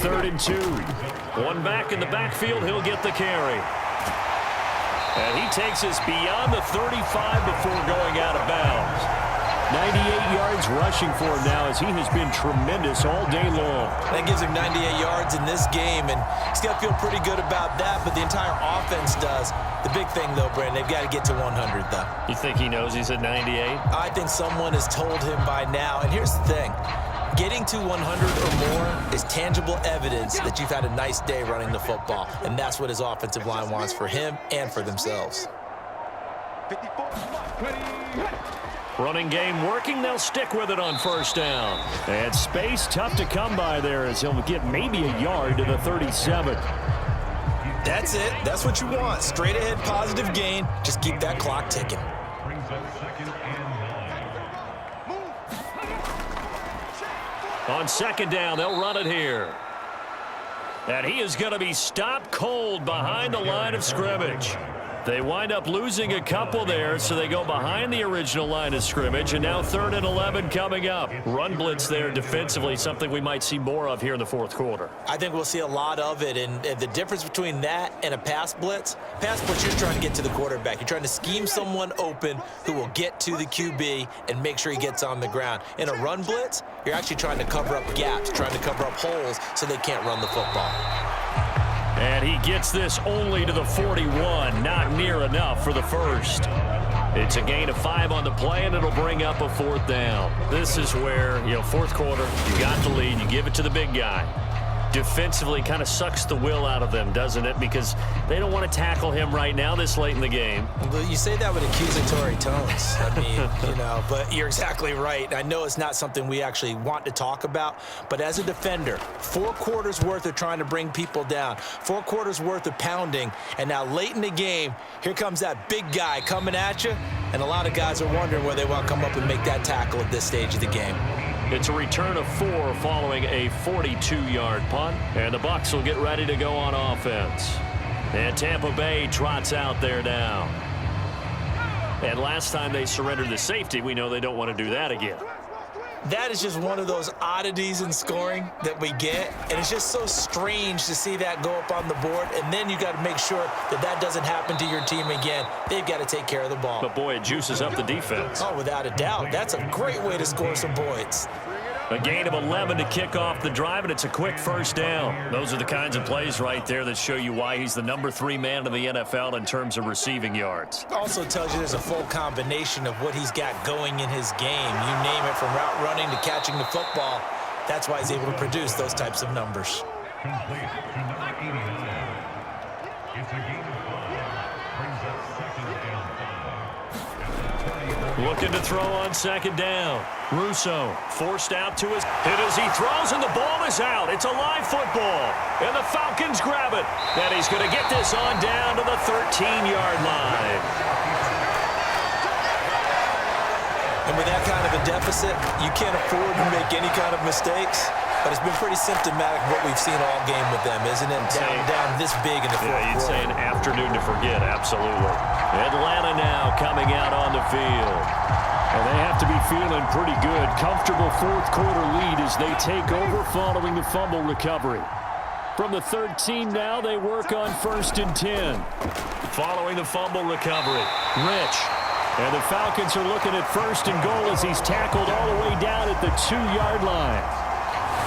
3rd and 2. One back in the backfield. He'll get the carry. And he takes us beyond the 35 before going out of bounds. 98 yards rushing for him now as he has been tremendous all day long. That gives him 98 yards in this game, and he's got to feel pretty good about that, but the entire offense does. The big thing, though, Brandon, they've got to get to 100, though. You think he knows he's at 98? I think someone has told him by now, and here's the thing. Getting to 100 or more is tangible evidence that you've had a nice day running the football, and that's what his offensive line wants for him and for themselves. 54, Running game working. They'll stick with it on 1st down. And space tough to come by there as he'll get maybe a yard to the 37. That's it. That's what you want. Straight ahead positive gain. Just keep that clock ticking. On 2nd down, they'll run it here. And he is going to be stopped cold behind the line of scrimmage. They wind up losing a couple there, so they go behind the original line of scrimmage, and now 3rd and 11 coming up. Run blitz there defensively, something we might see more of here in the 4th quarter. I think we'll see a lot of it, and the difference between that and a pass blitz, you're trying to get to the quarterback. You're trying to scheme someone open who will get to the QB and make sure he gets on the ground. In a run blitz, you're actually trying to cover up gaps, trying to cover up holes so they can't run the football. And he gets this only to the 41, not near enough for the first. It's a gain of 5 on the play, and it'll bring up a 4th down. This is where, 4th quarter, you got the lead, you give it to the big guy. Defensively kind of sucks the will out of them, doesn't it? Because they don't want to tackle him right now this late in the game. Well, you say that with accusatory tones. I mean, but you're exactly right. I know it's not something we actually want to talk about, but as a defender, 4 quarters worth of trying to bring people down, 4 quarters worth of pounding, and now late in the game, here comes that big guy coming at you, and a lot of guys are wondering where they want to come up and make that tackle at this stage of the game. It's a return of 4 following a 42-yard punt, and the Bucs will get ready to go on offense. And Tampa Bay trots out there now. And last time they surrendered the safety, we know they don't want to do that again. That is just one of those oddities in scoring that we get, and it's just so strange to see that go up on the board, and then you got to make sure that that doesn't happen to your team again. They've got to take care of the ball. But, boy, it juices up the defense. Oh, without a doubt. That's a great way to score some points. A gain of 11 to kick off the drive, and it's a quick 1st down. Those are the kinds of plays right there that show you why he's the number 3 man in the NFL in terms of receiving yards. Also tells you there's a full combination of what he's got going in his game. You name it, from route running to catching the football. That's why he's able to produce those types of numbers. complete to number 89. It's a gain of 5. Brings up 2nd and 5. Looking to throw on 2nd down. Russo forced out to his hit as he throws, and the ball is out. It's a live football, and the Falcons grab it. And he's going to get this on down to the 13-yard line. And with that kind of a deficit, you can't afford to make any kind of mistakes. But it's been pretty symptomatic of what we've seen all game with them, isn't it? Down this big in the fourth quarter. You'd say an afternoon to forget, absolutely. Atlanta now coming out on the field. And they have to be feeling pretty good. Comfortable 4th quarter lead as they take over following the fumble recovery. From the 13 now, they work on 1st and 10. Following the fumble recovery, Rich. And the Falcons are looking at 1st and goal as he's tackled all the way down at the 2-yard line.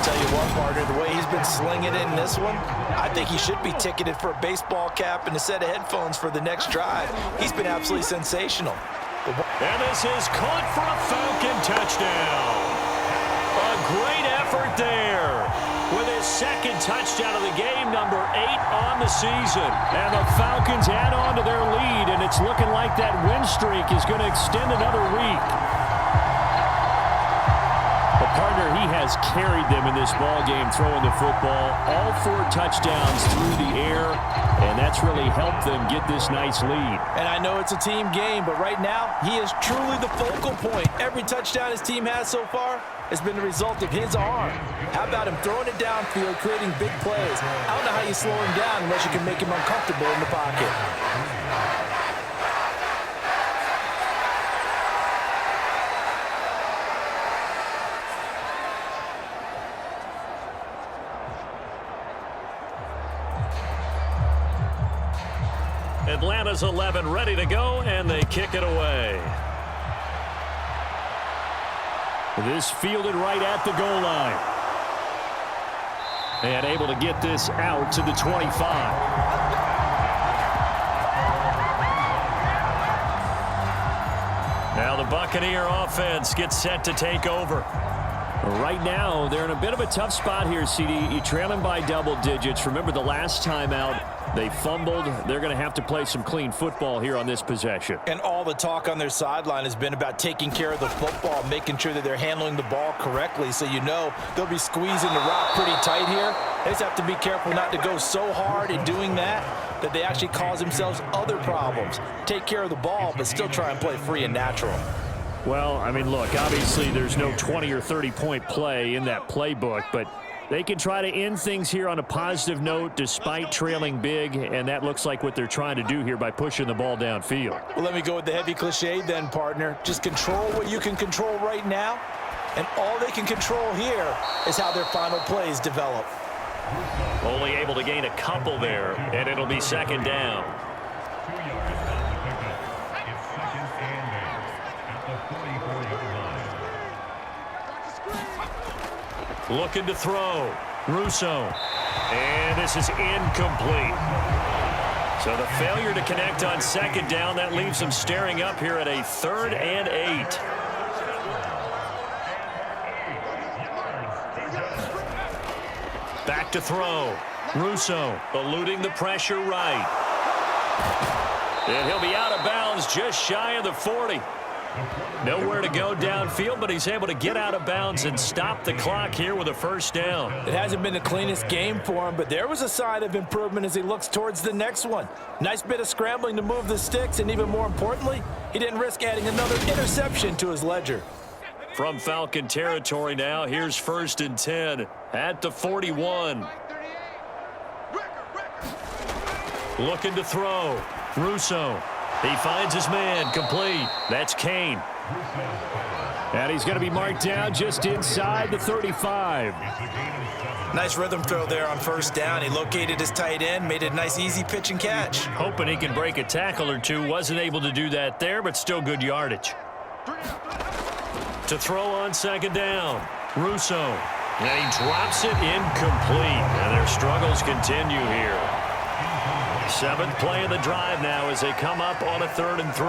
Tell you what, partner, the way he's been slinging it in this one, I think he should be ticketed for a baseball cap and a set of headphones for the next drive. He's been absolutely sensational. And this is caught for a Falcon touchdown. A great effort there with his 2nd touchdown of the game, number 8 on the season. And the Falcons add on to their lead, and it's looking like that win streak is going to extend another week. Partner, he has carried them in this ball game, throwing the football, all 4 touchdowns through the air, and that's really helped them get this nice lead. And I know it's a team game, but right now, he is truly the focal point. Every touchdown his team has so far has been the result of his arm. How about him throwing it downfield, creating big plays? I don't know how you slow him down unless you can make him uncomfortable in the pocket. Atlanta's 11 ready to go, and they kick it away. This fielded right at the goal line. And able to get this out to the 25. Now the Buccaneer offense gets set to take over. Right now, they're in a bit of a tough spot here, CD. You're trailing by double digits. Remember the last time out, they fumbled. They're going to have to play some clean football here on this possession. And all the talk on their sideline has been about taking care of the football, making sure that they're handling the ball correctly. So you know they'll be squeezing the rock pretty tight here. They just have to be careful not to go so hard in doing that they actually cause themselves other problems. Take care of the ball, but still try and play free and natural. Well, I mean, look, obviously there's no 20 or 30-point play in that playbook, but they can try to end things here on a positive note despite trailing big, and that looks like what they're trying to do here by pushing the ball downfield. Well, let me go with the heavy cliche then, partner. Just control what you can control right now, and all they can control here is how their final plays develop. Only able to gain a couple there, and it'll be second down. 2 yards on the pickup. It's second and 8 at the 44-yard line. Looking to throw. Russo. And this is incomplete. So the failure to connect on second down, that leaves them staring up here at a 3rd and 8. Back to throw. Russo eluding the pressure right. And he'll be out of bounds just shy of the 40. Nowhere to go downfield, but he's able to get out of bounds and stop the clock here with a first down. It hasn't been the cleanest game for him, but there was a sign of improvement as he looks towards the next one. Nice bit of scrambling to move the sticks, and even more importantly, he didn't risk adding another interception to his ledger. From Falcon territory now, here's 1st and 10 at the 41. Looking to throw. Russo. He finds his man, complete. That's Kane. And he's going to be marked down just inside the 35. Nice rhythm throw there on first down. He located his tight end, made a nice easy pitch and catch. Hoping he can break a tackle or two. Wasn't able to do that there, but still good yardage. To throw on second down. Russo. And he drops it incomplete. And their struggles continue here. 7th play of the drive now as they come up on a 3rd and 3.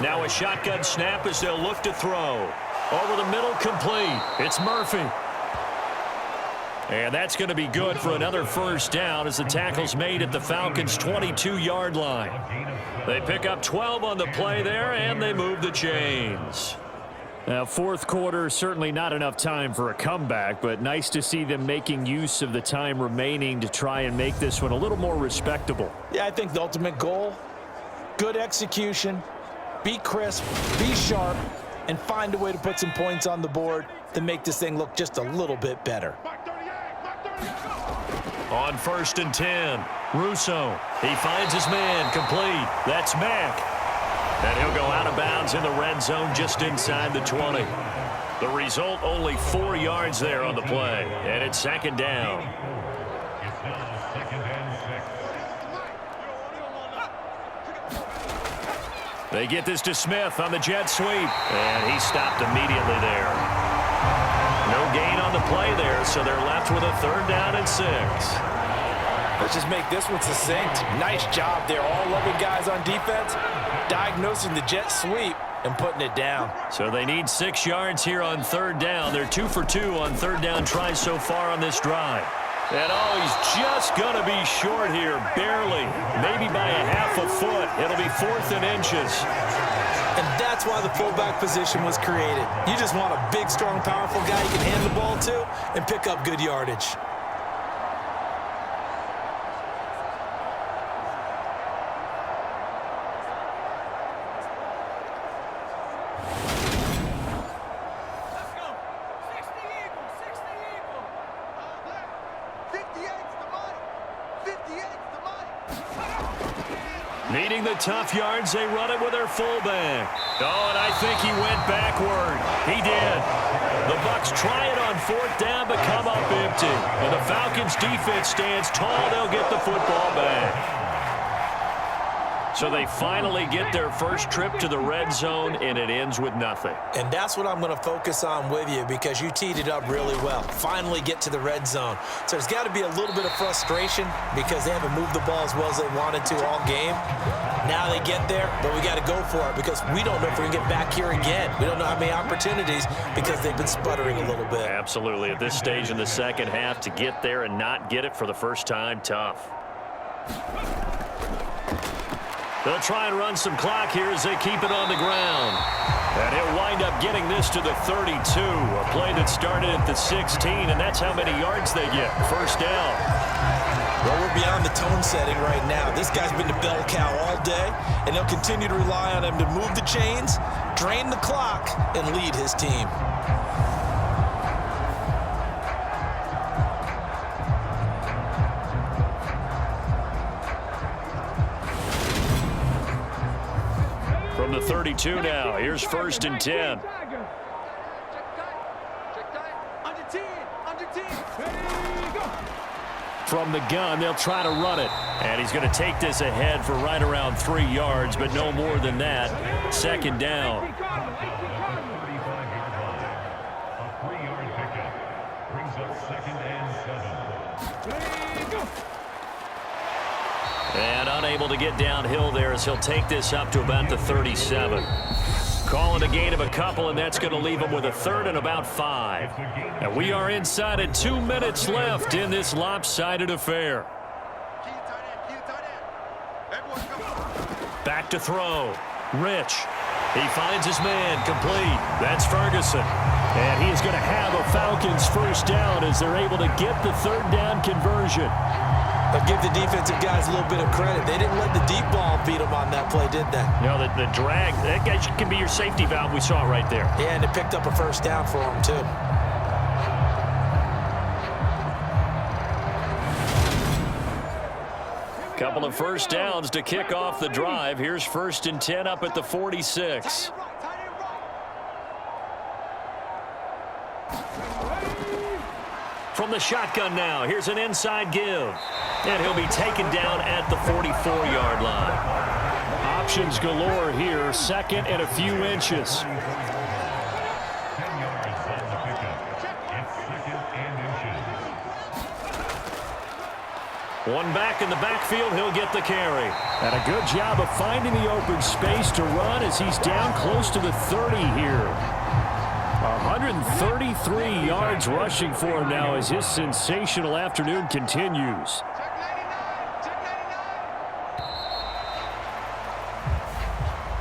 Now a shotgun snap as they'll look to throw. Over the middle, complete. It's Murphy. And that's going to be good for another first down as the tackle's made at the Falcons' 22-yard line. They pick up 12 on the play there, and they move the chains. Now, 4th quarter, certainly not enough time for a comeback, but nice to see them making use of the time remaining to try and make this one a little more respectable. Yeah, I think the ultimate goal, good execution, be crisp, be sharp, and find a way to put some points on the board to make this thing look just a little bit better. On 1st and 10, Russo. He finds his man, complete. That's Mack. And he'll go out of bounds in the red zone just inside the 20. The result, only 4 yards there on the play. And it's second down. It's now 2nd and 6. They get this to Smith on the jet sweep. And he stopped immediately there. No gain on the play there, so they're left with a 3rd down and 6. Let's just make this one succinct. Nice job there. All 11 guys on defense diagnosing the jet sweep and putting it down. So they need 6 yards here on 3rd down. They're 2 for 2 on 3rd down tries so far on this drive. And he's just going to be short here, barely, maybe by a half a foot. It'll be 4th and inches. And that's why the fullback position was created. You just want a big, strong, powerful guy you can hand the ball to and pick up good yardage. Needing the tough yards, they run it with their fullback. Oh, and I think he went backward. He did. The Bucs try it on 4th down, but come up empty. And the Falcons defense stands tall. They'll get the football back. So they finally get their first trip to the red zone, and it ends with nothing. And that's what I'm going to focus on with you, because you teed it up really well. Finally get to the red zone. So there's got to be a little bit of frustration because they haven't moved the ball as well as they wanted to all game. Now they get there, but we got to go for it because we don't know if we can get back here again. We don't know how many opportunities because they've been sputtering a little bit. Absolutely. At this stage in the second half, to get there and not get it for the first time, tough. They'll try and run some clock here as they keep it on the ground. And he'll wind up getting this to the 32. A play that started at the 16, and that's how many yards they get. First down. Well, we're beyond the tone setting right now. This guy's been the bell cow all day, and they'll continue to rely on him to move the chains, drain the clock, and lead his team. From the 32 now, here's 1st and 10. From the gun, they'll try to run it. And he's going to take this ahead for right around 3 yards, but no more than that. 2nd down. A 3-yard pickup brings up 2nd and 7. And unable to get downhill there as he'll take this up to about the 37. Calling a gain of a couple, and that's going to leave him with a 3rd and about 5. And we are inside at 2 minutes left in this lopsided affair. Back to throw. Rich. He finds his man complete. That's Ferguson. And he is going to have a Falcons first down as they're able to get the 3rd down conversion. But give the defensive guys a little bit of credit. They didn't let the deep ball beat them on that play, did they? You know, the drag, that guy can be your safety valve. We saw it right there. Yeah, and it picked up a first down for them, too. Couple of first downs to kick off the drive. Here's 1st and 10 up at the 46. From the shotgun now, here's an inside give. And he'll be taken down at the 44-yard line. Options galore here, 2nd and a few inches. 10 yards on the pickup. It's 2nd and inches. One back in the backfield, he'll get the carry. And a good job of finding the open space to run as he's down close to the 30 here. 133 yards rushing for him now as his sensational afternoon continues.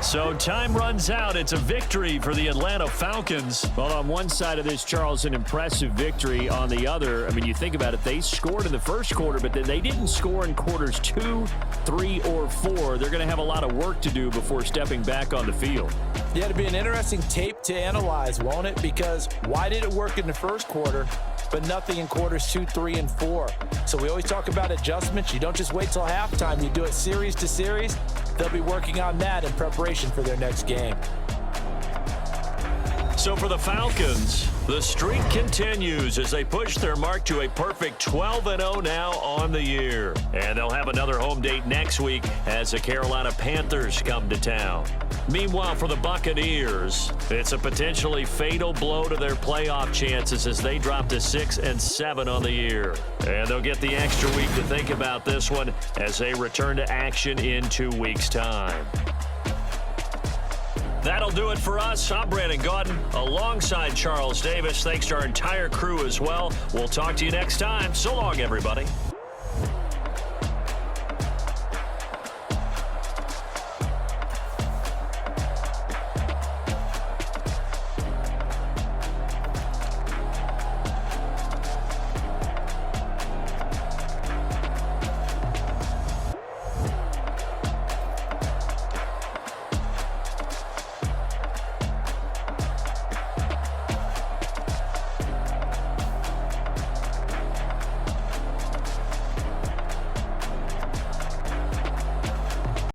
So time runs out. It's a victory for the Atlanta Falcons. Well, on one side of this, Charles, an impressive victory. On the other, I mean, you think about it, they scored in the first quarter, but then they didn't score in quarters 2, 3, or 4. They're going to have a lot of work to do before stepping back on the field. Yeah, it'll be an interesting tape to analyze, won't it? Because why did it work in the first quarter, but nothing in quarters 2, 3, and 4? So we always talk about adjustments. You don't just wait till halftime. You do it series to series. They'll be working on that in preparation for their next game. So for the Falcons, the streak continues as they push their mark to a perfect 12-0 now on the year. And they'll have another home date next week as the Carolina Panthers come to town. Meanwhile, for the Bucaneers, it's a potentially fatal blow to their playoff chances as they drop to 6-7 on the year. And they'll get the extra week to think about this one as they return to action in 2 weeks' time. That'll do it for us. I'm Brandon Gaudin alongside Charles Davis. Thanks to our entire crew as well. We'll talk to you next time. So long, everybody.